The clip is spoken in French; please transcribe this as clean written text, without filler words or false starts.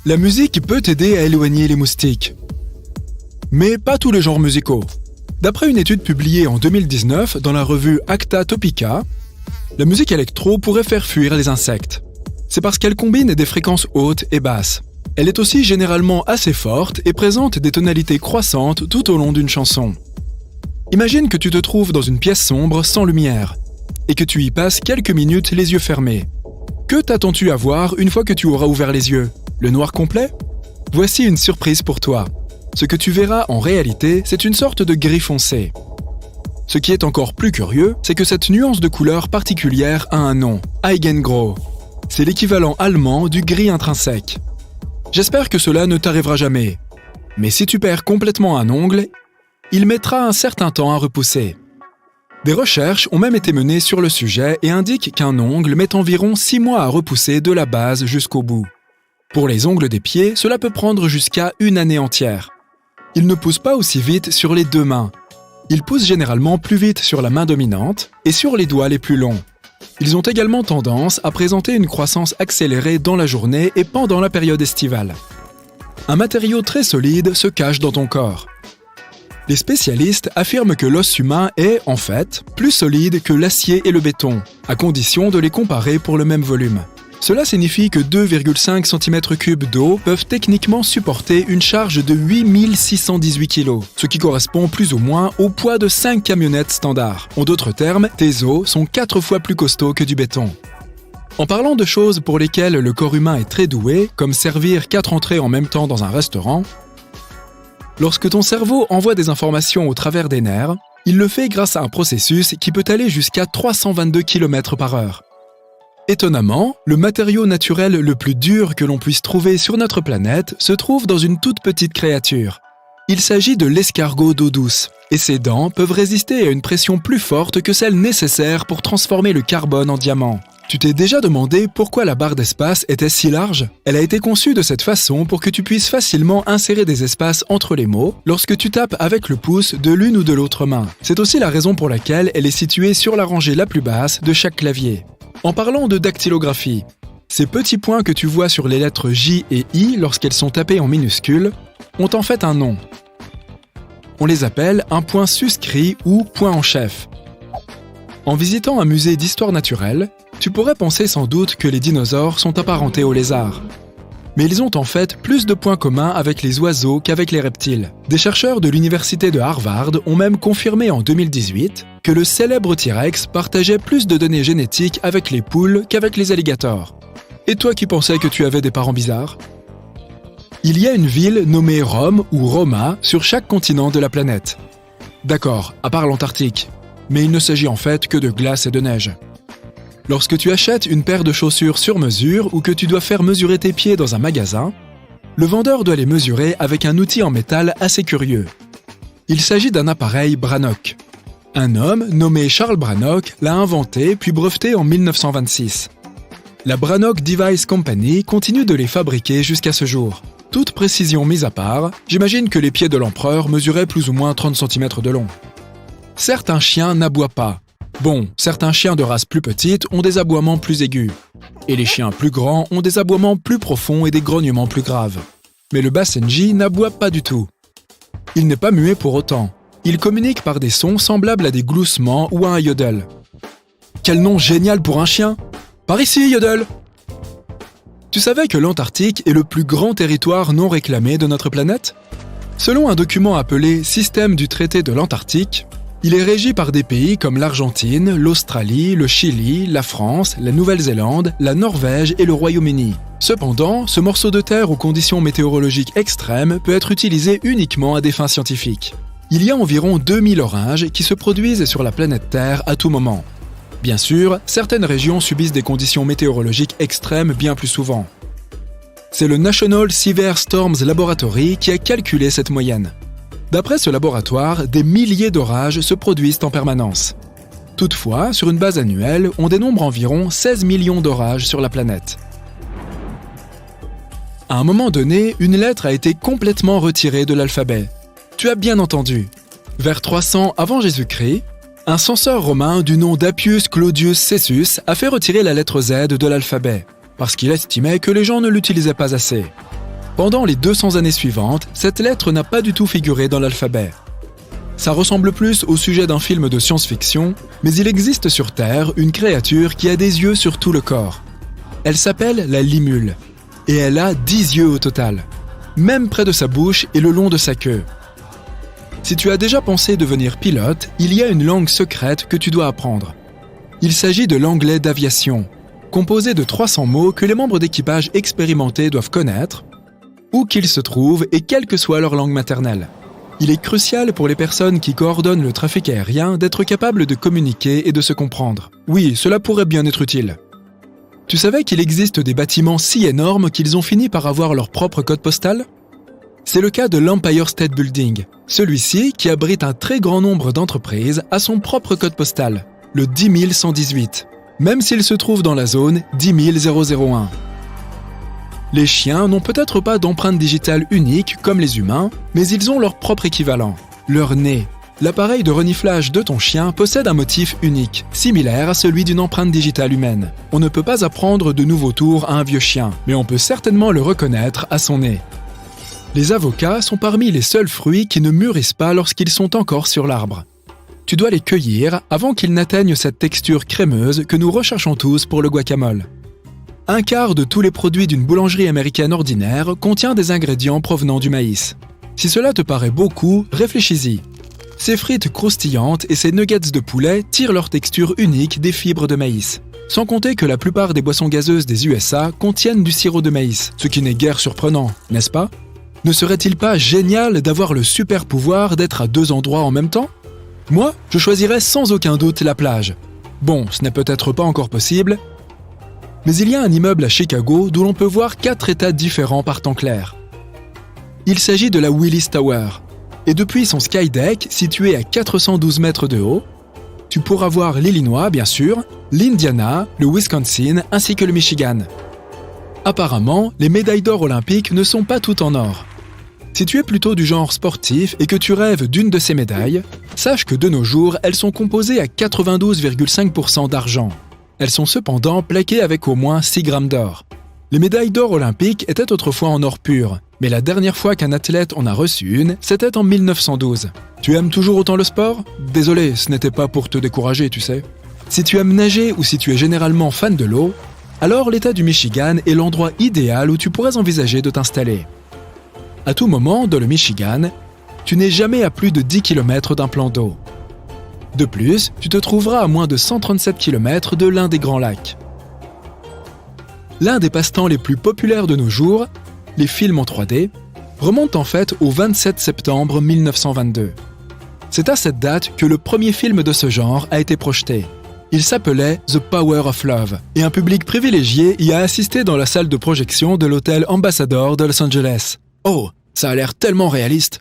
La musique peut t'aider à éloigner les moustiques. Mais pas tous les genres musicaux. D'après une étude publiée en 2019 dans la revue Acta Topica, la musique électro pourrait faire fuir les insectes. C'est parce qu'elle combine des fréquences hautes et basses. Elle est aussi généralement assez forte et présente des tonalités croissantes tout au long d'une chanson. Imagine que tu te trouves dans une pièce sombre sans lumière et que tu y passes quelques minutes les yeux fermés. Que t'attends-tu à voir une fois que tu auras ouvert les yeux? Le noir complet? Voici une surprise pour toi. Ce que tu verras en réalité, c'est une sorte de gris foncé. Ce qui est encore plus curieux, c'est que cette nuance de couleur particulière a un nom, Eigengrau. C'est l'équivalent allemand du gris intrinsèque. J'espère que cela ne t'arrivera jamais. Mais si tu perds complètement un ongle, il mettra un certain temps à repousser. Des recherches ont même été menées sur le sujet et indiquent qu'un ongle met environ 6 mois à repousser de la base jusqu'au bout. Pour les ongles des pieds, cela peut prendre jusqu'à 1 année entière. Ils ne poussent pas aussi vite sur les 2 mains. Ils poussent généralement plus vite sur la main dominante et sur les doigts les plus longs. Ils ont également tendance à présenter une croissance accélérée dans la journée et pendant la période estivale. Un matériau très solide se cache dans ton corps. Les spécialistes affirment que l'os humain est, en fait, plus solide que l'acier et le béton, à condition de les comparer pour le même volume. Cela signifie que 2,5 cm3 d'eau peuvent techniquement supporter une charge de 8618 kg, ce qui correspond plus ou moins au poids de 5 camionnettes standards. En d'autres termes, tes os sont 4 fois plus costauds que du béton. En parlant de choses pour lesquelles le corps humain est très doué, comme servir 4 entrées en même temps dans un restaurant, lorsque ton cerveau envoie des informations au travers des nerfs, il le fait grâce à un processus qui peut aller jusqu'à 322 km/h. Étonnamment, le matériau naturel le plus dur que l'on puisse trouver sur notre planète se trouve dans une toute petite créature. Il s'agit de l'escargot d'eau douce, et ses dents peuvent résister à une pression plus forte que celle nécessaire pour transformer le carbone en diamant. Tu t'es déjà demandé pourquoi la barre d'espace était si large? Elle a été conçue de cette façon pour que tu puisses facilement insérer des espaces entre les mots lorsque tu tapes avec le pouce de l'une ou de l'autre main. C'est aussi la raison pour laquelle elle est située sur la rangée la plus basse de chaque clavier. En parlant de dactylographie, ces petits points que tu vois sur les lettres J et I lorsqu'elles sont tapées en minuscules ont en fait un nom. On les appelle un point suscrit ou point en chef. En visitant un musée d'histoire naturelle, tu pourrais penser sans doute que les dinosaures sont apparentés aux lézards. Mais ils ont en fait plus de points communs avec les oiseaux qu'avec les reptiles. Des chercheurs de l'université de Harvard ont même confirmé en 2018 que le célèbre T-Rex partageait plus de données génétiques avec les poules qu'avec les alligators. Et toi qui pensais que tu avais des parents bizarres? Il y a une ville nommée Rome ou Roma sur chaque continent de la planète. D'accord, à part l'Antarctique, mais il ne s'agit en fait que de glace et de neige. Lorsque tu achètes une paire de chaussures sur mesure ou que tu dois faire mesurer tes pieds dans un magasin, le vendeur doit les mesurer avec un outil en métal assez curieux. Il s'agit d'un appareil Brannock. Un homme nommé Charles Brannock l'a inventé puis breveté en 1926. La Brannock Device Company continue de les fabriquer jusqu'à ce jour. Toute précision mise à part, j'imagine que les pieds de l'empereur mesuraient plus ou moins 30 cm de long. Certains chiens n'aboient pas. Bon, certains chiens de race plus petite ont des aboiements plus aigus. Et les chiens plus grands ont des aboiements plus profonds et des grognements plus graves. Mais le Basenji n'aboie pas du tout. Il n'est pas muet pour autant. Il communique par des sons semblables à des gloussements ou à un yodel. Quel nom génial pour un chien! Par ici, yodel! Tu savais que l'Antarctique est le plus grand territoire non réclamé de notre planète? Selon un document appelé « Système du traité de l'Antarctique », il est régi par des pays comme l'Argentine, l'Australie, le Chili, la France, la Nouvelle-Zélande, la Norvège et le Royaume-Uni. Cependant, ce morceau de terre aux conditions météorologiques extrêmes peut être utilisé uniquement à des fins scientifiques. Il y a environ 2000 orages qui se produisent sur la planète Terre à tout moment. Bien sûr, certaines régions subissent des conditions météorologiques extrêmes bien plus souvent. C'est le National Severe Storms Laboratory qui a calculé cette moyenne. D'après ce laboratoire, des milliers d'orages se produisent en permanence. Toutefois, sur une base annuelle, on dénombre environ 16 millions d'orages sur la planète. À un moment donné, une lettre a été complètement retirée de l'alphabet. Tu as bien entendu. Vers 300 avant Jésus-Christ, un censeur romain du nom d'Appius Claudius Cessus a fait retirer la lettre Z de l'alphabet, parce qu'il estimait que les gens ne l'utilisaient pas assez. Pendant les 200 années suivantes, cette lettre n'a pas du tout figuré dans l'alphabet. Ça ressemble plus au sujet d'un film de science-fiction, mais il existe sur Terre une créature qui a des yeux sur tout le corps. Elle s'appelle la limule, et elle a 10 yeux au total, même près de sa bouche et le long de sa queue. Si tu as déjà pensé devenir pilote, il y a une langue secrète que tu dois apprendre. Il s'agit de l'anglais d'aviation, composé de 300 mots que les membres d'équipage expérimentés doivent connaître, où qu'ils se trouvent et quelle que soit leur langue maternelle. Il est crucial pour les personnes qui coordonnent le trafic aérien d'être capables de communiquer et de se comprendre. Oui, cela pourrait bien être utile. Tu savais qu'il existe des bâtiments si énormes qu'ils ont fini par avoir leur propre code postal ? C'est le cas de l'Empire State Building. Celui-ci, qui abrite un très grand nombre d'entreprises, a son propre code postal, le 10118, même s'il se trouve dans la zone 10001. Les chiens n'ont peut-être pas d'empreinte digitale unique comme les humains, mais ils ont leur propre équivalent, leur nez. L'appareil de reniflage de ton chien possède un motif unique, similaire à celui d'une empreinte digitale humaine. On ne peut pas apprendre de nouveaux tours à un vieux chien, mais on peut certainement le reconnaître à son nez. Les avocats sont parmi les seuls fruits qui ne mûrissent pas lorsqu'ils sont encore sur l'arbre. Tu dois les cueillir avant qu'ils n'atteignent cette texture crémeuse que nous recherchons tous pour le guacamole. Un quart de tous les produits d'une boulangerie américaine ordinaire contient des ingrédients provenant du maïs. Si cela te paraît beaucoup, réfléchis-y. Ces frites croustillantes et ces nuggets de poulet tirent leur texture unique des fibres de maïs. Sans compter que la plupart des boissons gazeuses des USA contiennent du sirop de maïs, ce qui n'est guère surprenant, n'est-ce pas ? Ne serait-il pas génial d'avoir le super pouvoir d'être à 2 endroits en même temps ? Moi, je choisirais sans aucun doute la plage. Bon, ce n'est peut-être pas encore possible, mais il y a un immeuble à Chicago d'où l'on peut voir 4 états différents par temps clair. Il s'agit de la Willis Tower, et depuis son skydeck situé à 412 mètres de haut, tu pourras voir l'Illinois, bien sûr, l'Indiana, le Wisconsin ainsi que le Michigan. Apparemment, les médailles d'or olympiques ne sont pas toutes en or. Si tu es plutôt du genre sportif et que tu rêves d'une de ces médailles, sache que de nos jours, elles sont composées à 92,5% d'argent. Elles sont cependant plaquées avec au moins 6 grammes d'or. Les médailles d'or olympiques étaient autrefois en or pur, mais la dernière fois qu'un athlète en a reçu une, c'était en 1912. Tu aimes toujours autant le sport ? Désolé, ce n'était pas pour te décourager, tu sais. Si tu aimes nager ou si tu es généralement fan de l'eau, alors l'État du Michigan est l'endroit idéal où tu pourrais envisager de t'installer. À tout moment, dans le Michigan, tu n'es jamais à plus de 10 km d'un plan d'eau. De plus, tu te trouveras à moins de 137 km de l'un des grands lacs. L'un des passe-temps les plus populaires de nos jours, les films en 3D, remonte en fait au 27 septembre 1922. C'est à cette date que le premier film de ce genre a été projeté. Il s'appelait The Power of Love, et un public privilégié y a assisté dans la salle de projection de l'hôtel Ambassador de Los Angeles. Oh, ça a l'air tellement réaliste!